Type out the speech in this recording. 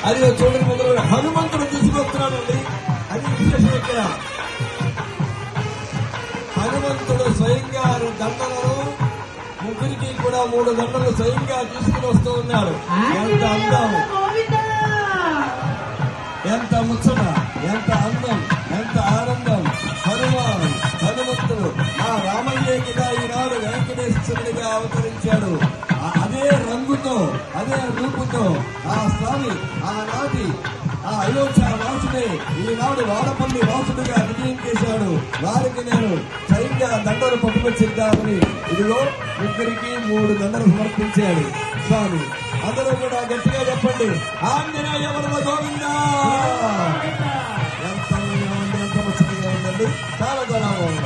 అది చూడండి, మొదలు హనుమంతుడు తీసుకొస్తున్నాడండి. అది విశేషం ఇక్కడ. హనుమంతుడు స్వయంగా దండలను ముగ్గురికి కూడా 3 దండలు స్వయంగా తీసుకుని వస్తూ ఉన్నాడు. ఎంత అందం, ఎంత ముచ్చట, ఎంత అందం, ఎంత ఆనందం. హనుమంతుడు ఆ రామయ్యే కదా ఈనాడు వెంకటేశ్వరుడిగా అవతరించాడు. అదే రంగుతో, అదే రూపుతో ఆ స్వామి ఆనాటి ఆ అయోధ్య వాసుడే ఈనాడు వాడపల్లి వాసుడిగా విజయం చేశాడు. వారికి నేను స్వయంగా దండలు పట్టుకొచ్చిద్దామని ఇదిగో ముగ్గురికి 3 దండలు సమర్పించాడు స్వామి. అందరూ కూడా గట్టిగా చెప్పండి, ఆంజనేయ వరద గోవిందా. ఎంత ముచ్చటగా ఉందండి, చాలా